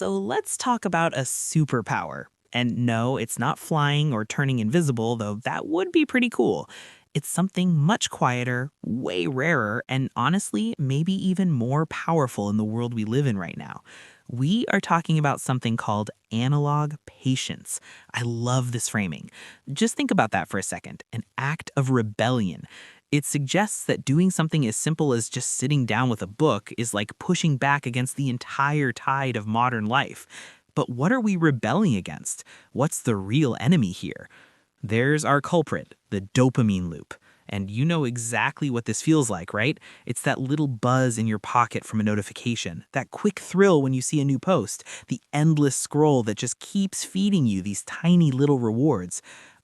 So let's talk about a superpower. And no, it's not flying or turning invisible, though that would be pretty cool. It's something much quieter, way rarer, and honestly, maybe even more powerful in the world we live in right now. We are talking about something called analog patience. I love this framing. Just think about that for a second, an act of rebellion. It suggests that doing something as simple as just sitting down with a book is like pushing back against the entire tide of modern life. But what are we rebelling against? What's the real enemy here? There's our culprit, the dopamine loop. And you know exactly what this feels like, right? It's that little buzz in your pocket from a notification, that quick thrill when you see a new post, the endless scroll that just keeps feeding you these tiny little rewards.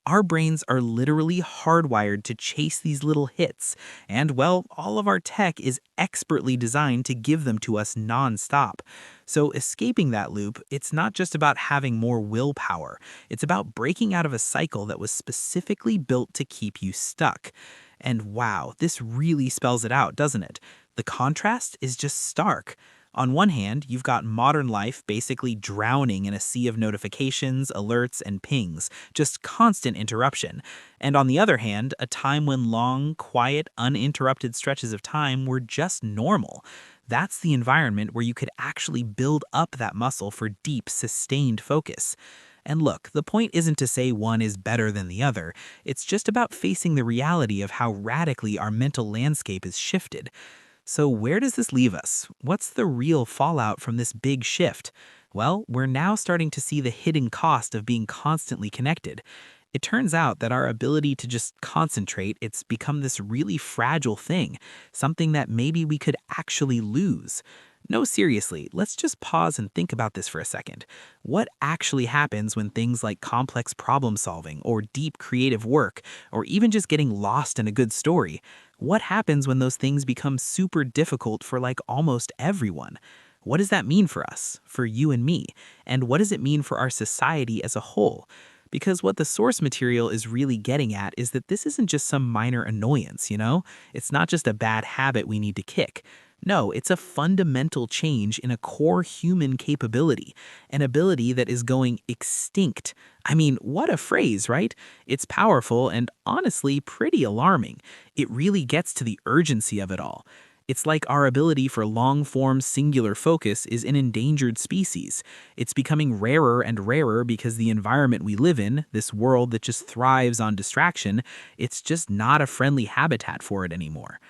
Our brains are literally hardwired to chase these little hits, and well, all of our tech is expertly designed to give them to us nonstop. So, escaping that loop, it's not just about having more willpower, it's about breaking out of a cycle that was specifically built to keep you stuck. And wow, this really spells it out, doesn't it? The contrast is just stark. On one hand, you've got modern life basically drowning in a sea of notifications, alerts, and pings, just constant interruption. And on the other hand, a time when long, quiet, uninterrupted stretches of time were just normal. That's the environment where you could actually build up that muscle for deep, sustained focus. And look, the point isn't to say one is better than the other, it's just about facing the reality of how radically our mental landscape is shifted. So, where does this leave us? What's the real fallout from this big shift? Well, we're now starting to see the hidden cost of being constantly connected. It turns out that our ability to just concentrate, it's become this really fragile thing, something that maybe we could actually lose. No, seriously, let's just pause and think about this for a second. What actually happens when things like complex problem solving or deep creative work, or even just getting lost in a good story, what happens when those things become super difficult for like almost everyone? What does that mean for us, for you and me? And what does it mean for our society as a whole? Because what the source material is really getting at is that this isn't just some minor annoyance, you know? It's not just a bad habit we need to kick. No, it's a fundamental change in a core human capability, an ability that is going extinct. I mean, what a phrase, right? It's powerful and honestly pretty alarming. It really gets to the urgency of it all. It's like our ability for long-form singular focus is an endangered species. It's becoming rarer and rarer because the environment we live in, this world that just thrives on distraction, it's just not a friendly habitat for it anymore.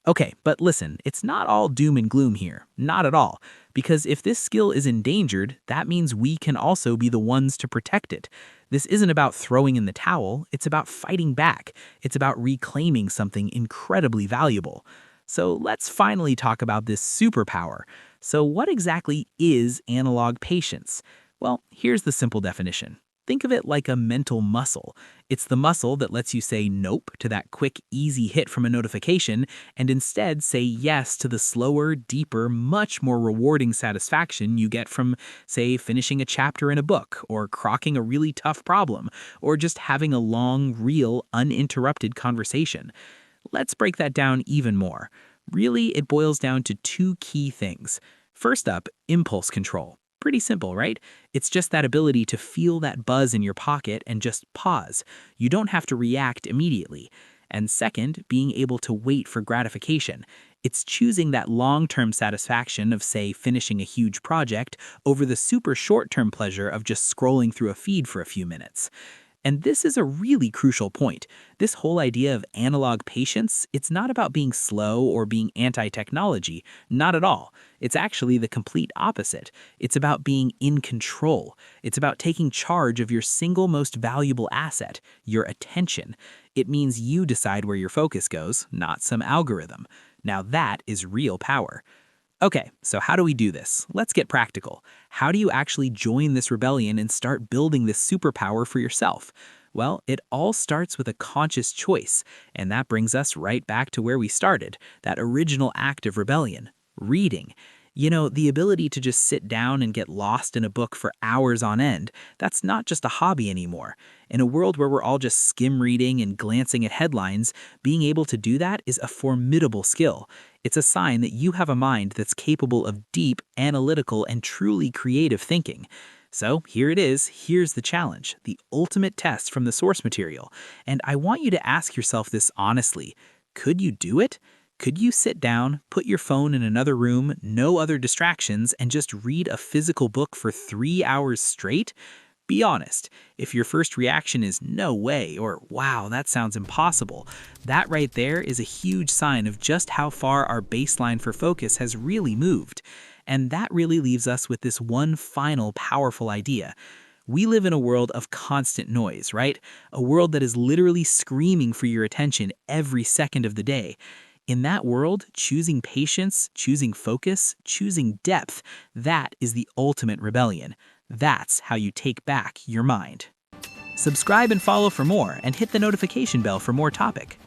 Okay, but listen, it's not all doom and gloom here. Not at all. Because if this skill is endangered, that means we can also be the ones to protect it. This isn't about throwing in the towel, it's about fighting back. It's about reclaiming something incredibly valuable. So let's finally talk about this superpower. So what exactly is analog patience? Well, here's the simple definition. Think of it like a mental muscle. It's the muscle that lets you say nope to that quick, easy hit from a notification and instead say yes to the slower, deeper, much more rewarding satisfaction you get from, say, finishing a chapter in a book, or crocking a really tough problem, or just having a long, real, uninterrupted conversation. Let's break that down even more. Really, it boils down to two key things. First up, impulse control. Pretty simple, right? It's just that ability to feel that buzz in your pocket and just pause. You don't have to react immediately. And second, being able to wait for gratification. It's choosing that long-term satisfaction of, say, finishing a huge project over the super short-term pleasure of just scrolling through a feed for a few minutes. And this is a really crucial point. This whole idea of analog patience, it's not about being slow or being anti-technology. Not at all. It's actually the complete opposite. It's about being in control. It's about taking charge of your single most valuable asset, your attention. It means you decide where your focus goes, not some algorithm. Now that is real power. Okay, so how do we do this? Let's get practical. How do you actually join this rebellion and start building this superpower for yourself? Well, it all starts with a conscious choice, and that brings us right back to where we started, that original act of rebellion, reading. The ability to just sit down and get lost in a book for hours on end, that's not just a hobby anymore. In a world where we're all just skim reading and glancing at headlines, being able to do that is a formidable skill. It's a sign that you have a mind that's capable of deep, analytical, and truly creative thinking. So here it is, here's the challenge, the ultimate test from the source material. And I want you to ask yourself this honestly. Could you do it? Could you sit down, put your phone in another room, no other distractions, and just read a physical book for 3 hours straight? Be honest. If your first reaction is no way or wow, that sounds impossible, that right there is a huge sign of just how far our baseline for focus has really moved. And that really leaves us with this one final powerful idea. We live in a world of constant noise, right? A world that is literally screaming for your attention every second of the day. In that world, choosing patience, choosing focus, choosing depth, that is the ultimate rebellion. That's how you take back your mind. Subscribe and follow for more, and hit the notification bell for more topic.